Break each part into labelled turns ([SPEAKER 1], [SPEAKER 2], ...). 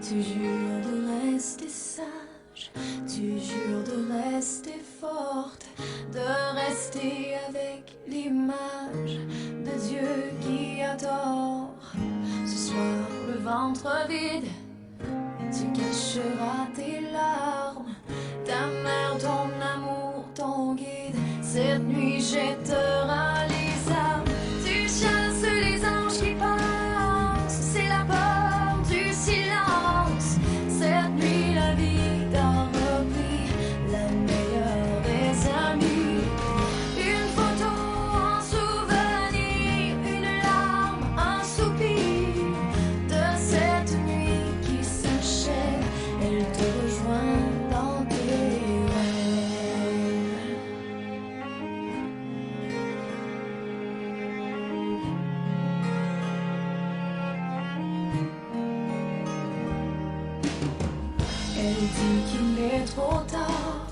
[SPEAKER 1] Tu jures de rester sage, tu jures de rester forte, de rester avec l'image de Dieu qui adore. Ce soir, le ventre vide, tu cacheras tes larmes, ta mère, ton amour, ton guide. Cette nuit jettera les armes, tu chasses les anges qui passent, c'est la peur du silence. Cette nuit la vie t'a repris, la meilleure des amies. Une photo, un souvenir, une larme, un soupir de cette nuit qui s'achève. Elle te rejoint dans tes rêves. Elle dit qu'il est trop tard,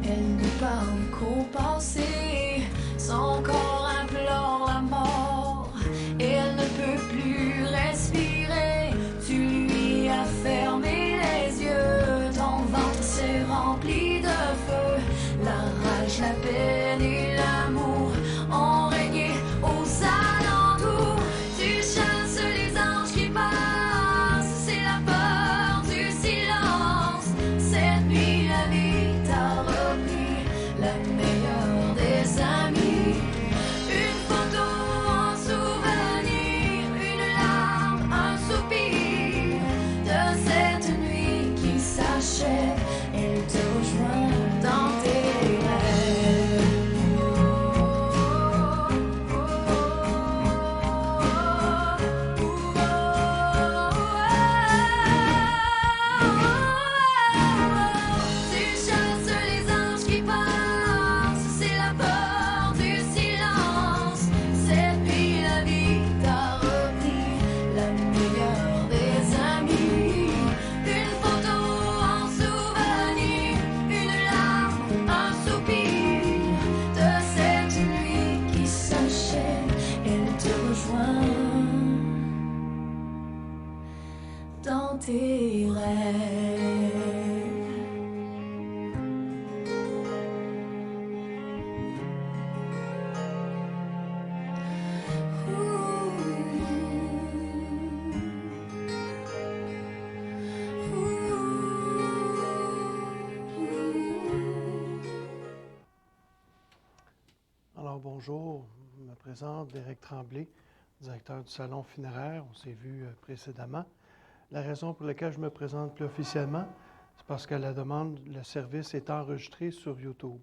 [SPEAKER 1] elle ne parle qu'au passé. Son corps implore la mort et elle ne peut plus respirer. Tu lui as fermé les yeux, ton ventre s'est rempli de feu. La rage, la peine et l'amour ont régné aux alentours. Tu chasses les anges qui passent, c'est la peur du silence. Cette nuit la vie t'a repris, la meilleure des amies. Une photo, un souvenir, une larme, un soupir de cette nuit qui s'achève. Elle te rejoint dans tes rêves. Tu chasses les anges qui passent, c'est la peur du silence. Cette nuit la vie t'a repris, la meilleure des amies. Une photo, un souvenir, une larme, un soupir de cette nuit qui s'achève. Elle te rejoint dans tes rêves.
[SPEAKER 2] Alors bonjour, je me présente Derek Tremblay, directeur du salon funéraire. On s'est vu précédemment. La raison pour laquelle je me présente plus officiellement, c'est parce qu'à la demande, le service est enregistré sur YouTube.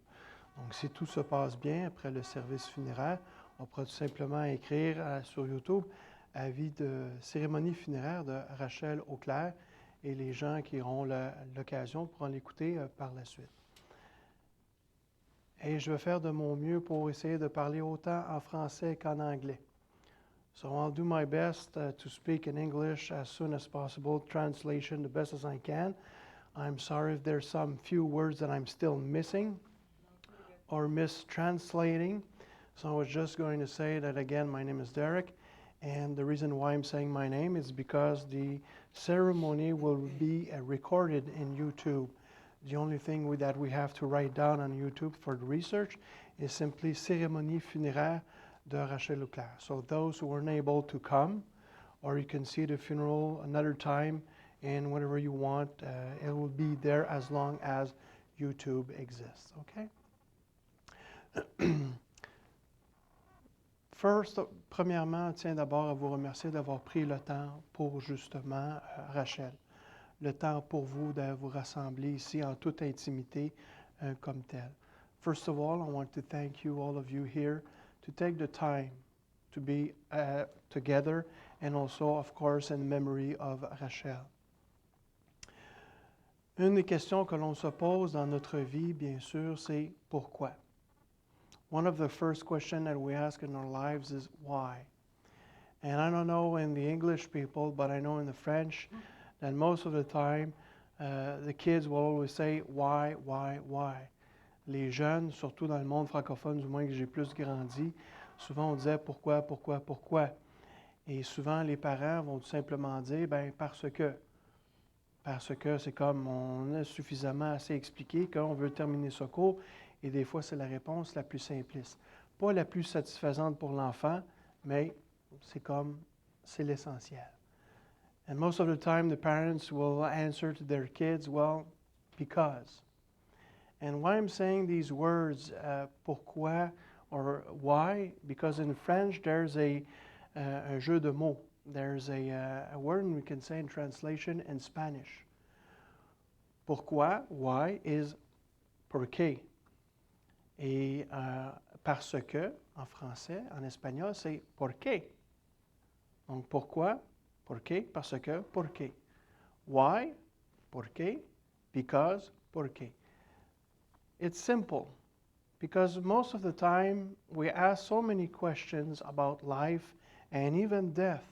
[SPEAKER 2] Donc si tout se passe bien après le service funéraire, on pourra tout simplement écrire sur YouTube « Avis de cérémonie funéraire de Rachel Auclair » et les gens qui auront l'occasion pourront l'écouter par la suite. Et je vais faire de mon mieux pour essayer de parler autant en français qu'en anglais. So I'll do my best to speak in English as soon as possible, translation the best as I can. I'm sorry if there's some few words that I'm still missing or mistranslating. So I was just going to say that again, my name is Derek, and the reason why I'm saying my name is because the ceremony will be recorded in YouTube. The only thing that we have to write down on YouTube for the research is simply cérémonie funéraire de Rachel Auclair. So those who weren't able to come, or you can see the funeral another time and whenever you want, it will be there as long as YouTube exists, okay? Premièrement, tiens d'abord à vous remercier d'avoir pris le temps pour justement Rachel. Le temps pour vous de vous rassembler ici en toute intimité comme tel. First of all, I want to thank you, all of you here, to take the time to be together and also, of course, in memory of Rachel. Une des questions que l'on se pose dans notre vie, bien sûr, c'est pourquoi? One of the first questions that we ask in our lives is why? And I don't know in the English people, but I know in the French, that most of the time, the kids will always say, why? Les jeunes, surtout dans le monde francophone, du moins que j'ai plus grandi, souvent on disait pourquoi? Et souvent les parents vont tout simplement dire, parce que. parce que c'est comme on a suffisamment assez expliqué qu'on veut terminer ce cours et des fois c'est la réponse la plus simpliste. Pas la plus satisfaisante pour l'enfant, mais c'est l'essentiel. And most of the time the parents will answer to their kids, well, because. And why I'm saying these words, pourquoi or why? Because in French there's un jeu de mots. There's a word we can say in translation in Spanish. Pourquoi, why, is porque. Et parce que, en français, en espagnol, c'est porque. Donc pourquoi, porque, parce que, porque. Why, porque, because, porque. It's simple, because most of the time we ask so many questions about life and even death.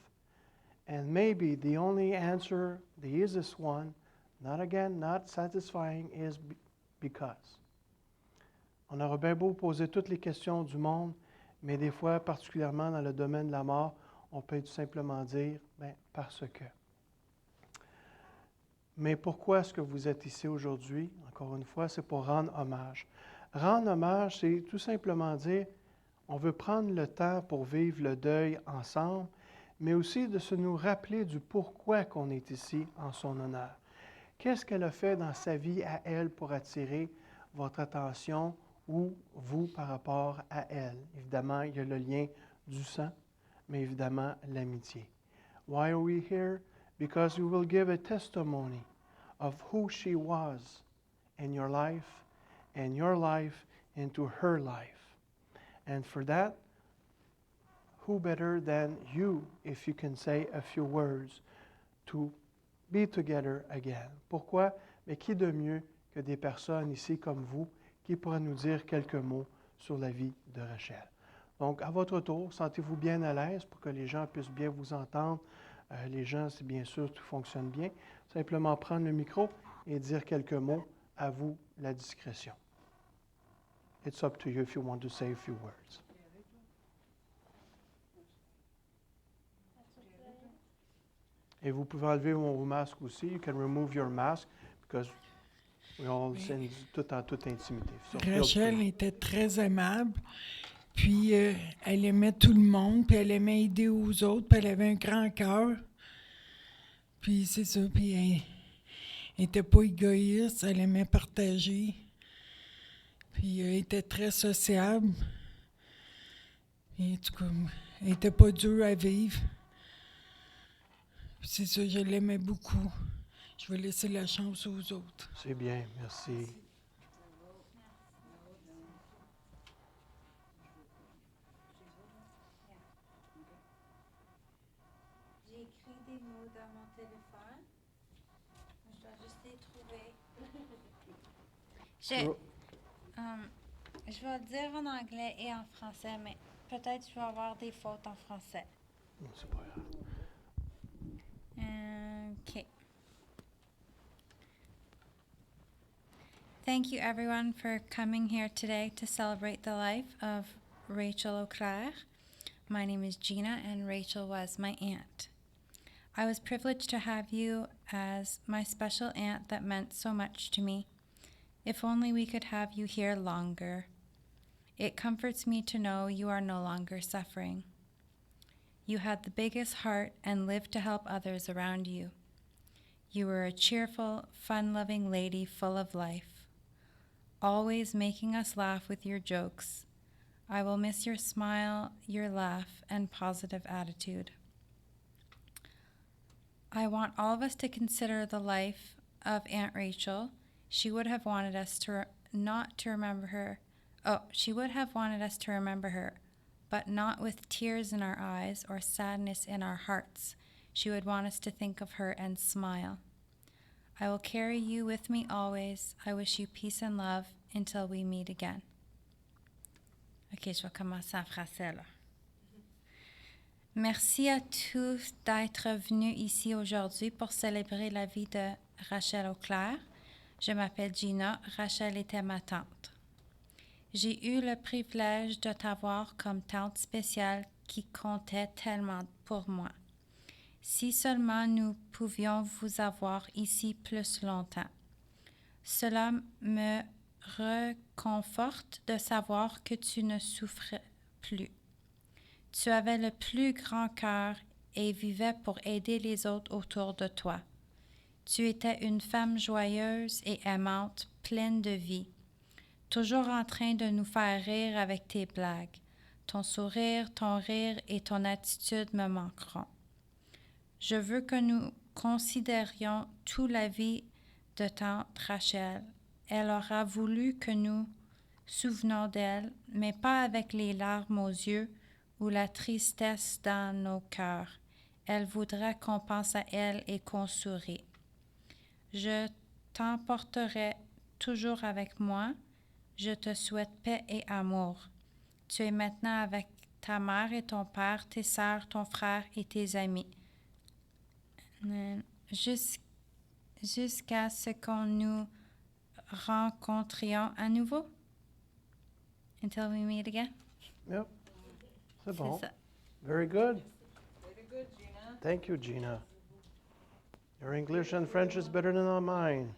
[SPEAKER 2] And maybe the only answer, the easiest one, not satisfying, is because. On aurait bien beau poser toutes les questions du monde, mais des fois, particulièrement dans le domaine de la mort, on peut tout simplement dire, parce que. Mais pourquoi est-ce que vous êtes ici aujourd'hui? Encore une fois, c'est pour rendre hommage. Rendre hommage, c'est tout simplement dire, on veut prendre le temps pour vivre le deuil ensemble, mais aussi de se nous rappeler du pourquoi qu'on est ici en son honneur. Qu'est-ce qu'elle a fait dans sa vie à elle pour attirer votre attention ou vous par rapport à elle? Évidemment, il y a le lien du sang, mais évidemment l'amitié. Why are we here? Because we will give a testimony of who she was in your life and your life into her life. And for that, who better than you, if you can say a few words, to be together again. Pourquoi? Mais qui de mieux que des personnes ici comme vous qui pourraient nous dire quelques mots sur la vie de Rachel. Donc, à votre tour, sentez-vous bien à l'aise pour que les gens puissent bien vous entendre. Les gens, c'est bien sûr, tout fonctionne bien. Simplement prendre le micro et dire quelques mots. À vous la discrétion. It's up to you if you want to say a few words. Et vous pouvez enlever vos masques aussi. You can remove your mask because we all sing tout en toute intimité. So
[SPEAKER 3] Rachel était très aimable, puis elle aimait tout le monde, puis elle aimait aider aux autres, puis elle avait un grand cœur. Puis c'est ça, puis elle n'était pas égoïste, elle aimait partager. Puis elle était très sociable. Et en tout cas, elle n'était pas dure à vivre. Puis c'est ça, je l'aimais beaucoup. Je vais laisser la chance aux autres.
[SPEAKER 2] C'est bien, merci.
[SPEAKER 4] J'ai écrit des mots dans mon téléphone. Je dois juste les trouver. Je vais le dire en anglais et en français, mais peut-être je vais avoir des fautes en français.
[SPEAKER 2] C'est pas grave.
[SPEAKER 4] Okay. Thank you everyone for coming here today to celebrate the life of Rachel Auclair. My name is Gina and Rachel was my aunt. I was privileged to have you as my special aunt that meant so much to me. If only we could have you here longer. It comforts me to know you are no longer suffering. You had the biggest heart and lived to help others around you. You were a cheerful, fun-loving lady full of life, always making us laugh with your jokes. I will miss your smile, your laugh, and positive attitude. I want all of us to consider the life of Aunt Rachel. She would have wanted us to remember her, but not with tears in our eyes or sadness in our hearts. She would want us to think of her and smile. I will carry you with me always. I wish you peace and love until we meet again. OK, je vais commencer en français, là. Merci à tous d'être venus ici aujourd'hui pour célébrer la vie de Rachel Auclair. Je m'appelle Gina. Rachel était ma tante. J'ai eu le privilège de t'avoir comme tante spéciale qui comptait tellement pour moi. Si seulement nous pouvions vous avoir ici plus longtemps. Cela me réconforte de savoir que tu ne souffrais plus. Tu avais le plus grand cœur et vivais pour aider les autres autour de toi. Tu étais une femme joyeuse et aimante, pleine de vie, toujours en train de nous faire rire avec tes blagues. Ton sourire, ton rire et ton attitude me manqueront. Je veux que nous considérions toute la vie de tante Rachel. Elle aura voulu que nous souvenions d'elle, mais pas avec les larmes aux yeux ou la tristesse dans nos cœurs. Elle voudra qu'on pense à elle et qu'on sourit. Je t'emporterai toujours avec moi. Je te souhaite paix et amour. Tu es maintenant avec ta mère et ton père, tes sœurs, ton frère et tes amis. Jusqu'à ce qu'on nous rencontrions à nouveau. Until we meet again.
[SPEAKER 2] Yep. C'est bon.
[SPEAKER 4] C'est ça.
[SPEAKER 2] Very good.
[SPEAKER 5] Very good, Gina.
[SPEAKER 2] Thank you, Gina. Your English and French is better than mine.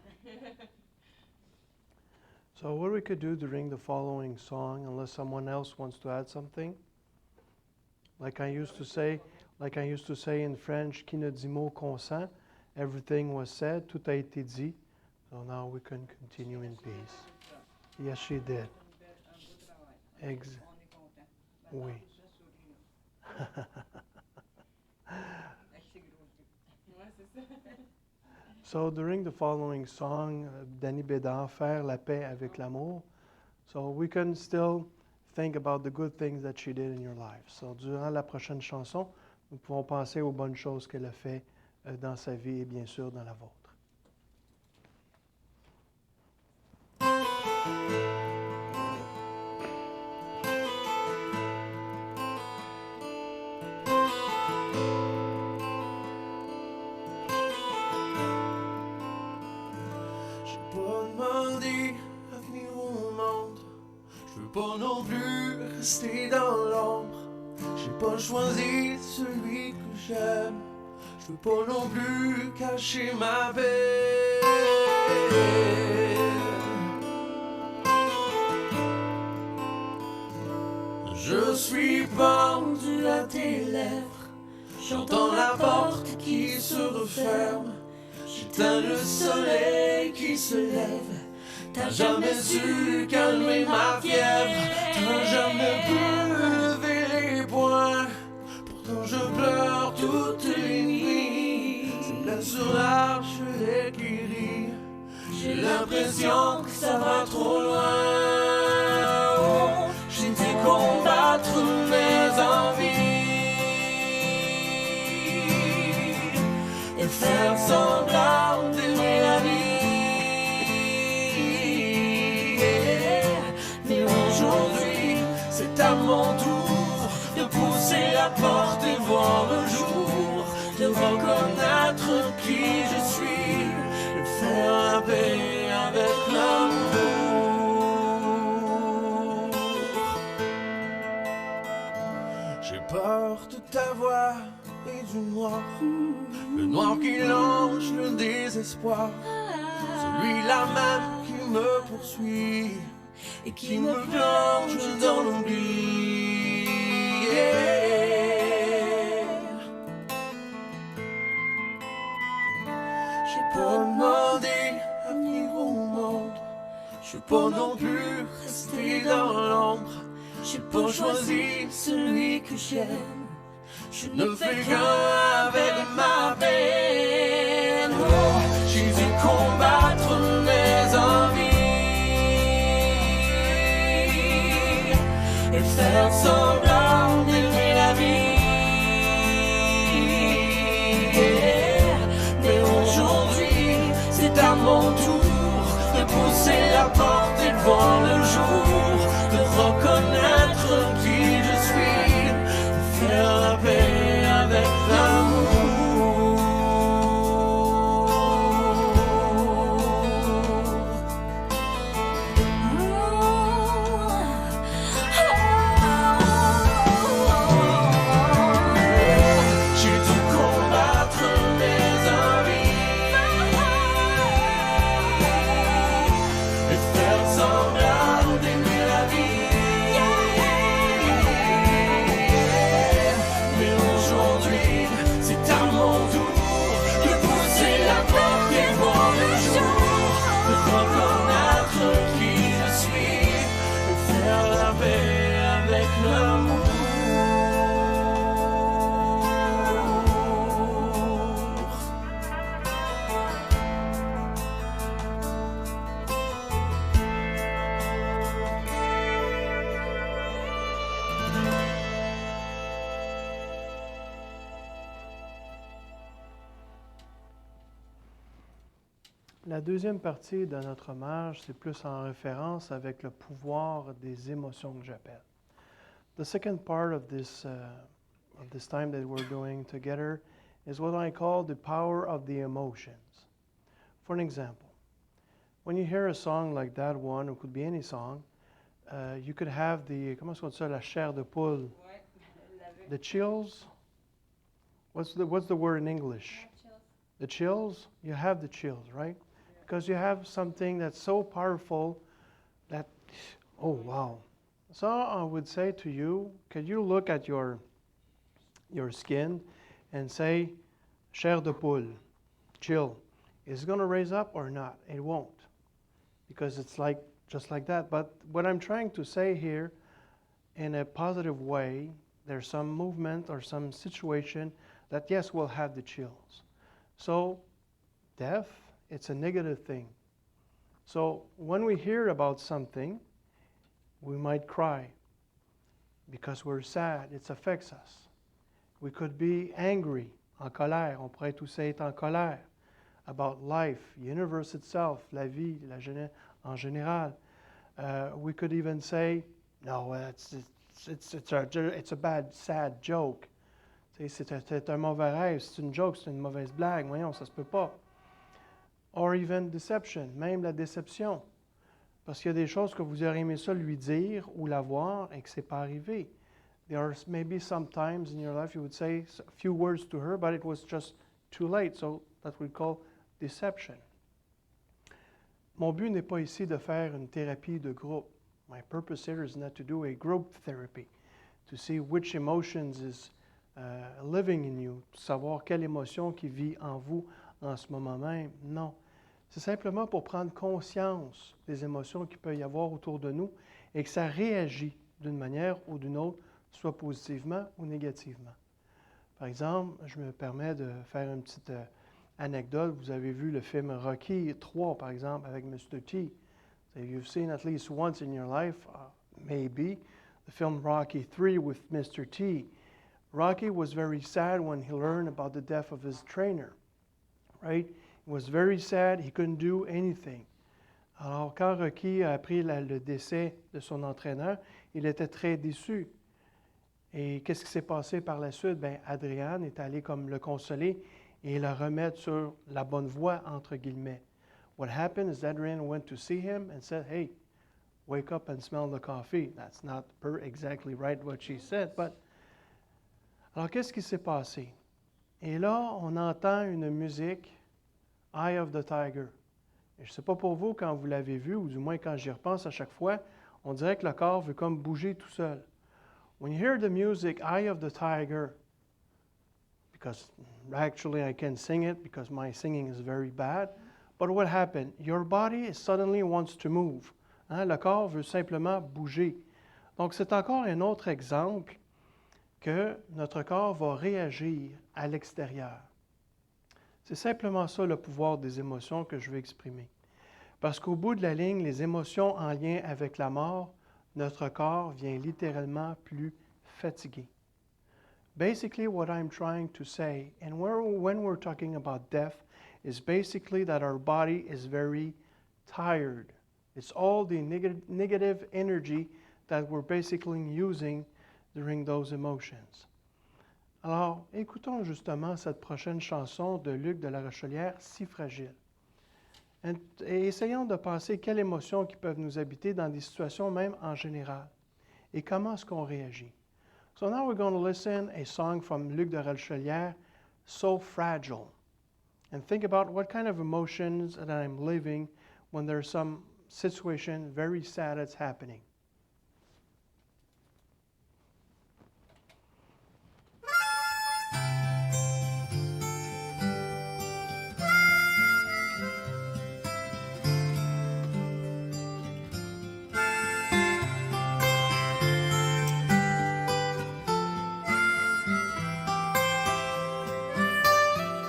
[SPEAKER 2] So what we could do during the following song, unless someone else wants to add something, like I used to say in French, qui ne dit mot consent, everything was said, tout a été dit. So now we can continue in peace. Yes, she did.
[SPEAKER 5] Un beau travail.
[SPEAKER 2] Ex-
[SPEAKER 5] On est content.
[SPEAKER 2] Oui.
[SPEAKER 5] Je souris. Avec ses gros yeux. Ouais, c'est ça.
[SPEAKER 2] So during the following song, Danny Bédard, Faire la paix avec l'amour. So we can still think about the good things that she did in your life. So durant la prochaine chanson, nous pouvons penser aux bonnes choses qu'elle a fait dans sa vie et bien sûr dans la vôtre.
[SPEAKER 6] Pas non plus rester dans l'ombre. J'ai pas choisi celui que j'aime. Je veux pas non plus cacher ma peine. Je suis pendu à tes lèvres. J'entends la porte qui se referme. J'éteins le soleil qui se lève. T'as jamais su calmer ma fièvre. T'as jamais pu lever les poings. Pourtant je pleure toutes les nuits. Ces blessures-là, je les guéris. J'ai l'impression que ça va trop loin. Oh, j'ai dû combattre mes envies et faire semblant d'aimer la vie. C'est à mon tour de pousser la porte et voir le jour, de reconnaître qui je suis, de faire la paix avec l'amour. J'ai peur de ta voix et du noir, le noir qui longe le désespoir, celui-là même qui me poursuit et qui me plonge dans l'oubli. J'ai pas demandé à venir au monde. Je veux pas non plus rester dans l'ombre. J'ai pas choisi celui que j'aime. Je ne fais qu'un avec ma peine. Oh, j'ai dû combattre mes envies et faire semblant d'aimer la vie. Mais aujourd'hui, c'est à mon tour de pousser la porte et de voir le jour, de reconnaître qui je suis, de faire la paix avec l'amour. J'ai dû combattre
[SPEAKER 2] La deuxième partie de notre hommage, c'est plus en référence avec le pouvoir des émotions que j'appelle. The second part of this time that we're doing together is what I call the power of the emotions. For an example, when you hear a song like that one, it could be any song, you could have the, comment est-ce qu'on dit ça, la chair de poule,
[SPEAKER 5] Ouais, l'avec.
[SPEAKER 2] the chills. What's the word in English? The chills? You have the chills, right? Because you have something that's so powerful that, oh wow. So I would say to you, could you look at your skin and say, chair de poule, chill. Is it going to raise up or not? It won't. Because it's like, just like that. But what I'm trying to say here, in a positive way, there's some movement or some situation that, yes, will have the chills. So, death, it's a negative thing. So, when we hear about something, we might cry because we're sad. It affects us. We could be angry, en colère. On pourrait tous être en colère about life, universe itself, la vie, en général. We could even say, no, it's a bad, sad joke. C'est un mauvais rêve, c'est une joke, c'est une mauvaise blague. Voyons, ça se peut pas. Or even deception, même la déception. Parce qu'il y a des choses que vous auriez aimé ça lui dire ou la voir et que ce n'est pas arrivé. There are maybe some times in your life you would say a few words to her, but it was just too late. So that we call deception. Mon but n'est pas ici de faire une thérapie de groupe. My purpose here is not to do a group therapy, to see which emotions is living in you, savoir quelle émotion qui vit en vous en ce moment même. Non. C'est simplement pour prendre conscience des émotions qu'il peut y avoir autour de nous et que ça réagit d'une manière ou d'une autre, soit positivement ou négativement. Par exemple, je me permets de faire une petite anecdote. Vous avez vu le film Rocky 3, par exemple, avec Mr. T. You've seen at least once in your life, maybe, the film Rocky 3 with Mr. T. Rocky was very sad when he learned about the death of his trainer, right? He was very sad. He couldn't do anything. Alors, quand Rocky a appris le décès de son entraîneur, il était très déçu. Et qu'est-ce qui s'est passé par la suite? Bien, Adrian est allé comme le consoler et le remettre sur la bonne voie, entre guillemets. What happened is Adrian went to see him and said, hey, wake up and smell the coffee. That's not exactly right what she said, but... Alors, qu'est-ce qui s'est passé? Et là, on entend une musique, Eye of the Tiger. Et je ne sais pas pour vous, quand vous l'avez vu, ou du moins quand j'y repense à chaque fois, on dirait que le corps veut comme bouger tout seul. When you hear the music, Eye of the Tiger, because actually I can sing it because my singing is very bad, but what happened? Your body suddenly wants to move. Hein? Le corps veut simplement bouger. Donc, c'est encore un autre exemple que notre corps va réagir à l'extérieur. C'est simplement ça le pouvoir des émotions que je veux exprimer. Parce qu'au bout de la ligne, les émotions en lien avec la mort, notre corps vient littéralement plus fatigué. Basically, what I'm trying to say, and when we're talking about death, is basically that our body is very tired. It's all the negative energy that we're basically using during those emotions. Alors, écoutons justement cette prochaine chanson de Luc de la Rochelière, Si fragile. Et essayons de penser quelles émotions qui peuvent nous habiter dans des situations même en général. Et comment est-ce qu'on réagit? So now we're going to listen a song from Luc de la Rochelière, So Fragile. And think about what kind of emotions that I'm living when there's some situation very sad that's happening.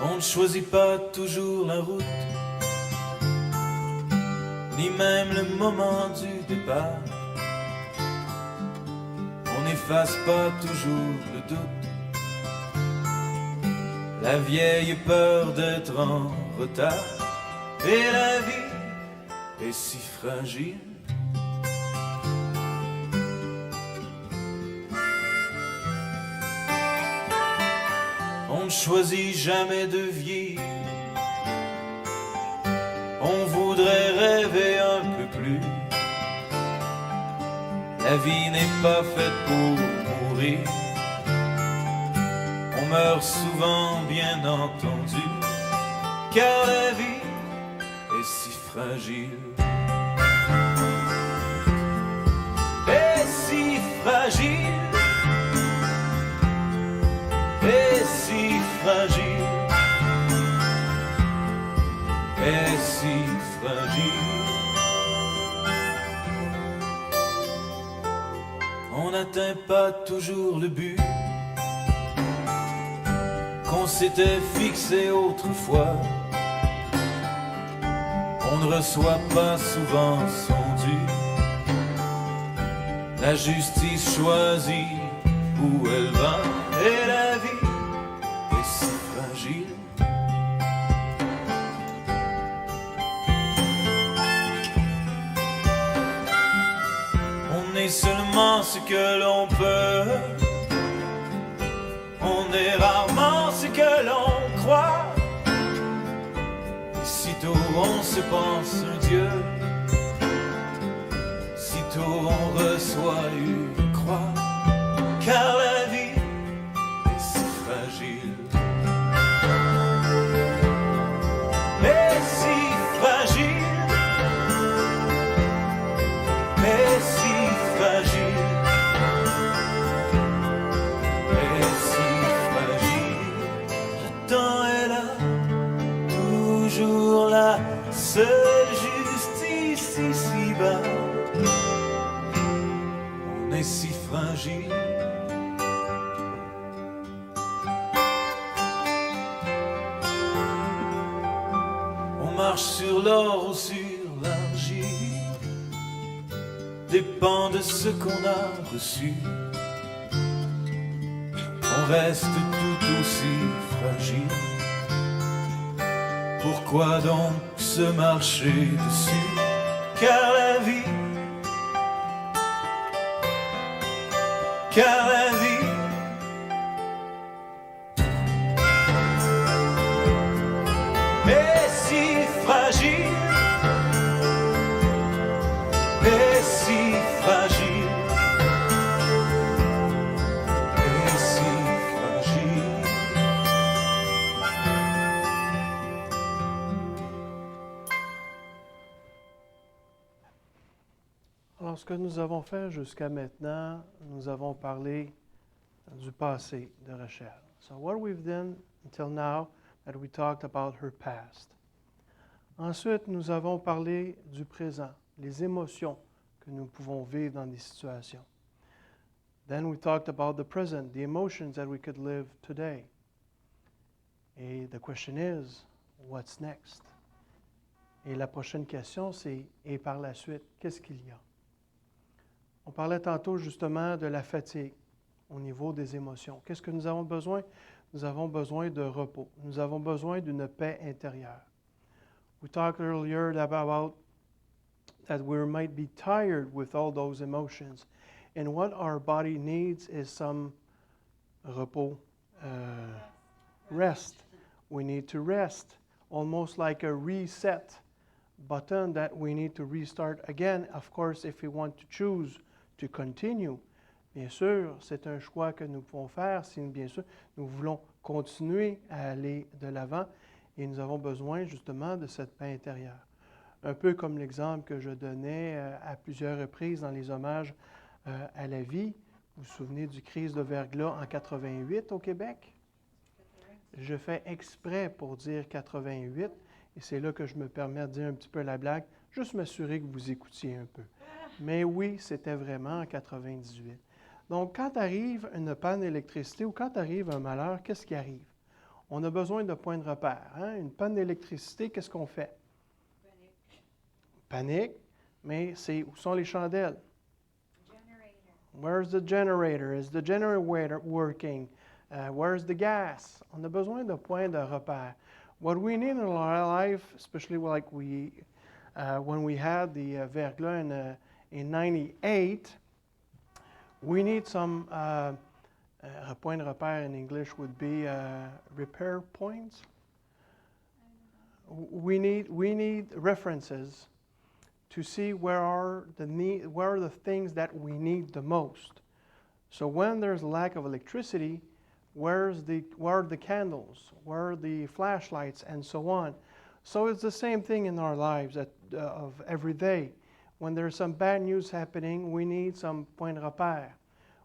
[SPEAKER 6] On ne choisit pas toujours la route, ni même le moment du départ. On n'efface pas toujours le doute, la vieille peur d'être en retard. Et la vie est si fragile. On ne choisit jamais de vieillir. On voudrait rêver un peu plus. La vie n'est pas faite pour mourir. On meurt souvent, bien entendu, car la vie est si fragile. Est si fragile. Est si fragile. Est si fragile. On n'atteint pas toujours le but qu'on s'était fixé autrefois. On ne reçoit pas souvent son dû. La justice choisit où elle va. Et la vie est si fragile. On est seulement ce que l'on peut. On est rarement ce que l'on croit. Et sitôt on se pense un Dieu, sitôt on reçoit une croix. Car la vie est si fragile. Est si fragile. Est si fragile. Est si fragile. Le temps est là, toujours là. Seule justice ici-bas. On est si fragile. On marche sur l'or ou sur l'argile, dépend de ce qu'on a reçu. On reste tout aussi fragile. Pourquoi donc se marcher dessus? Car la vie est si fragile, est si fragile, est si fragile.
[SPEAKER 2] Alors, ce que nous avons fait jusqu'à maintenant, nous avons parlé du passé de Rachel. So what we've done until now, that we talked about her past. Ensuite, nous avons parlé du présent, les émotions que nous pouvons vivre dans des situations. Then we talked about the present, the emotions that we could live today. Et the question is, what's next? Et la prochaine question, c'est, et par la suite, qu'est-ce qu'il y a? On parlait tantôt justement de la fatigue au niveau des émotions. Qu'est-ce que nous avons besoin? Nous avons besoin de repos. Nous avons besoin d'une paix intérieure. We talked earlier about that we might be tired with all those emotions. And what our body needs is some repos, rest. We need to rest, almost like a reset button that we need to restart again. Of course, if we want to choose to continue, bien sûr, c'est un choix que nous pouvons faire si, bien sûr, nous voulons continuer à aller de l'avant et nous avons besoin justement de cette paix intérieure. Un peu comme l'exemple que je donnais à plusieurs reprises dans les hommages à la vie. Vous vous souvenez du crise de verglas en 88 au Québec? Je fais exprès pour dire 88 et c'est là que je me permets de dire un petit peu la blague, juste m'assurer que vous écoutiez un peu. Mais oui, c'était vraiment en 98. Donc, quand arrive une panne d'électricité ou quand arrive un malheur, qu'est-ce qui arrive? On a besoin de points de repère. Hein? Une panne d'électricité, qu'est-ce qu'on fait? Panique, mais où sont les chandelles? Where's the generator? Is the generator working? Where's the gas? On a besoin de points de repère. What we need in our life, especially like when we had the verglas in '98, we need some, point de repère in English would be repair points. We need references to see where are the things that we need the most. So when there's a lack of electricity, where are the candles? Where are the flashlights, and so on? So it's the same thing in our lives of every day. When there's some bad news happening, we need some point de repère.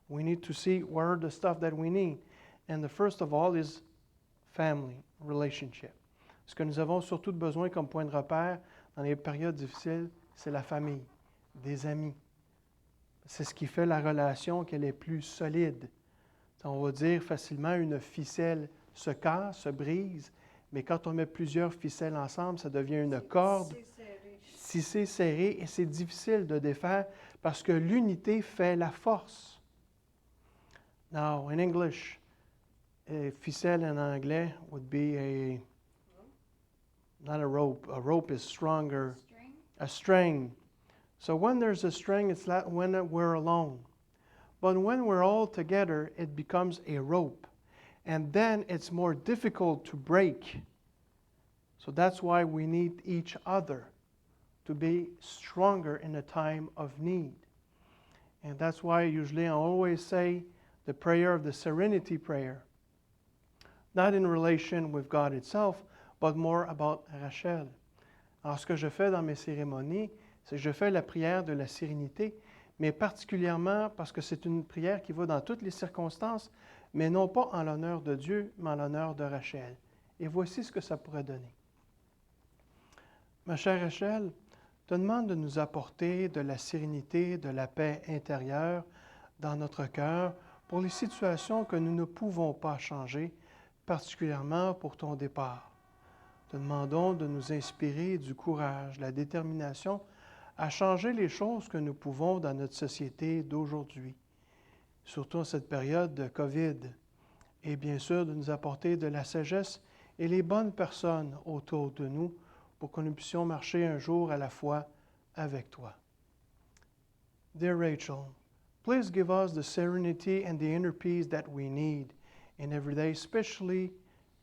[SPEAKER 2] We need to see where are the stuff that we need. And the first of all is family, relationship. Ce que nous avons surtout besoin comme point de repère dans les périodes difficiles, c'est la famille, des amis. C'est ce qui fait la relation qu'elle est plus solide. On va dire facilement une ficelle se casse, se brise, mais quand on met plusieurs ficelles ensemble, ça devient une corde tissée, serrée, et c'est difficile de défaire parce que l'unité fait la force. Now, in English, a ficelle en anglais would be not a rope. A rope is stronger. A string. So when there's a string, it's like when we're alone. But when we're all together, it becomes a rope. And then it's more difficult to break. So that's why we need each other to be stronger in a time of need. And that's why usually I always say the prayer of the Serenity Prayer. Not in relation with God itself, but more about Rachel. Alors, ce que je fais dans mes cérémonies, c'est que je fais la prière de la sérénité, mais particulièrement parce que c'est une prière qui va dans toutes les circonstances, mais non pas en l'honneur de Dieu, mais en l'honneur de Rachel. Et voici ce que ça pourrait donner. Ma chère Rachel, te demande de nous apporter de la sérénité, de la paix intérieure dans notre cœur pour les situations que nous ne pouvons pas changer, particulièrement pour ton départ. Te demandons de nous inspirer du courage, la détermination à changer les choses que nous pouvons dans notre société d'aujourd'hui, surtout en cette période de COVID, et bien sûr de nous apporter de la sagesse et les bonnes personnes autour de nous pour que nous puissions marcher un jour à la fois avec toi. Dear Rachel, please give us the serenity and the inner peace that we need in every day, especially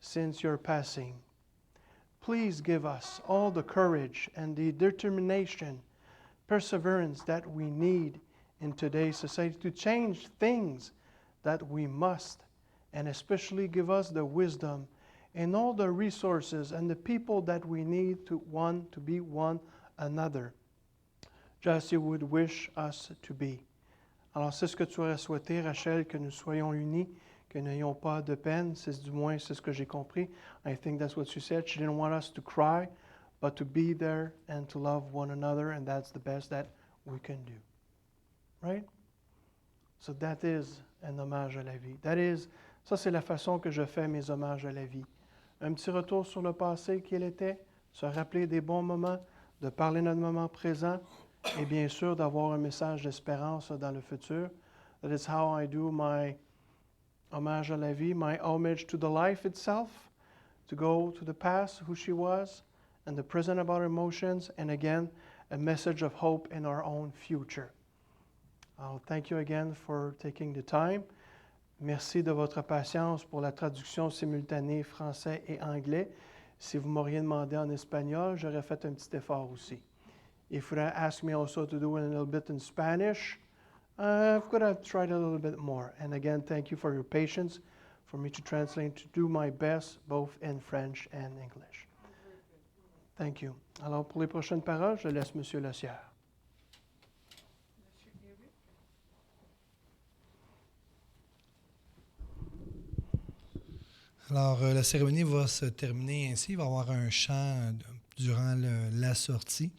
[SPEAKER 2] since your passing. Please give us all the courage and the determination, perseverance that we need in today's society to change things that we must, and especially give us the wisdom and all the resources and the people that we need to be one another, just as you would wish us to be. Alors, c'est ce que tu aurais souhaité, Rachel, que nous soyons unis, que n'ayons pas de peine. C'est du moins, c'est ce que j'ai compris. I think that's what she said. She didn't want us to cry, but to be there and to love one another, and that's the best that we can do. Right? So that is un hommage à la vie. Ça, c'est la façon que je fais mes hommages à la vie. Un petit retour sur le passé qu'il était, se rappeler des bons moments, de parler de notre moment présent, et bien sûr d'avoir un message d'espérance dans le futur. That is how I do my hommage à la vie, my homage to the life itself, to go to the past, who she was, and the present about her emotions, and again, a message of hope in our own future. I'll thank you again for taking the time. Merci de votre patience pour la traduction simultanée français et anglais. Si vous m'auriez demandé en espagnol, j'aurais fait un petit effort aussi. If you asked me also to do it a little bit in Spanish, I could have tried a little bit more. And again, thank you for your patience for me to translate, to do my best, both in French and English. Thank you. Alors, pour les prochaines paroles, je laisse M. Lassière.
[SPEAKER 7] Alors, la cérémonie va se terminer ainsi. Il va y avoir un chant durant la sortie.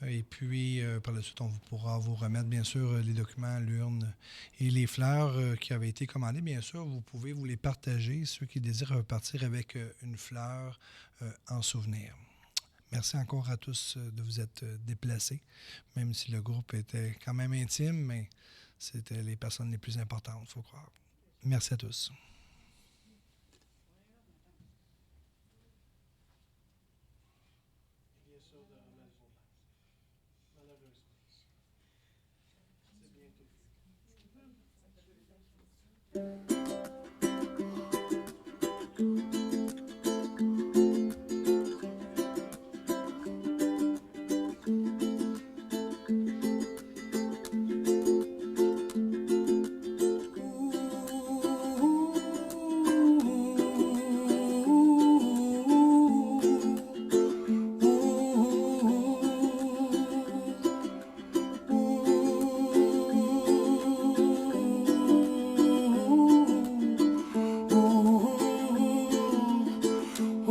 [SPEAKER 7] Et puis, par la suite, on pourra vous remettre, bien sûr, les documents, l'urne et les fleurs qui avaient été commandées. Bien sûr, vous pouvez vous les partager, ceux qui désirent repartir avec une fleur en souvenir. Merci encore à tous de vous être déplacés, même si le groupe était quand même intime, mais c'était les personnes les plus importantes, il faut croire. Merci à tous.
[SPEAKER 2] bien sûr de Las Vegas. Malheureusement. C'est bientôt fini.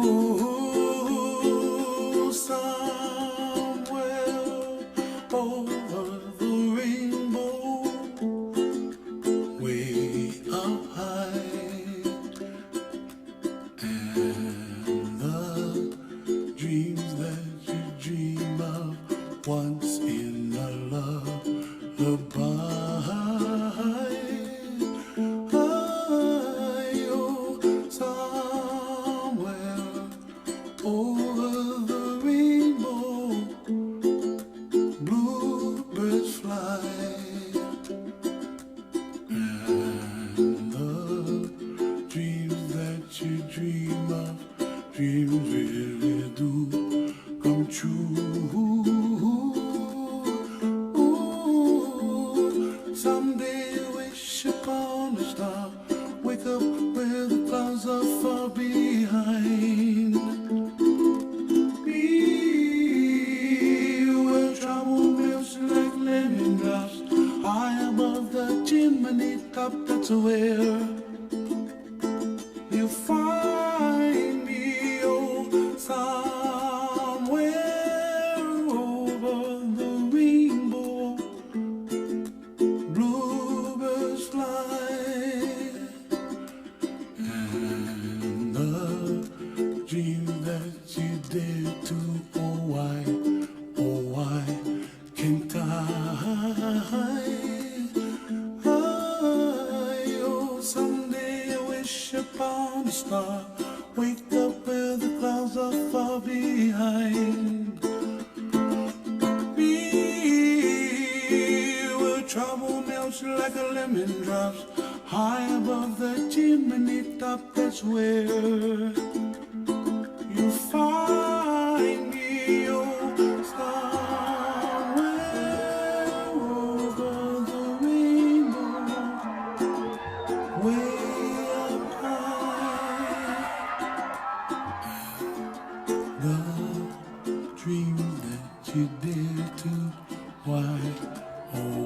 [SPEAKER 6] Oh, somewhere over the rainbow, way up high, and the dreams that you dream of once in a lullaby. Oh, somewhere over the rainbow, bluebirds fly, and the dreams that you dream of, dreams really do come true. Ooh, someday wish upon a star, wake up where the clouds are far behind. Be where trouble melts like lemon drops, high above the chimney top. That's where you'll find me. Oh, somewhere over the rainbow, bluebirds fly, and the dream that you dare to, oh why can't I? Oh, someday I wish upon a star, wake up where the clouds are far behind. Be where trouble melts like a lemon drops, high above the chimney top. That's where you find me. Oh, somewhere over the rainbow, way up high. The dream that you dare to, why, oh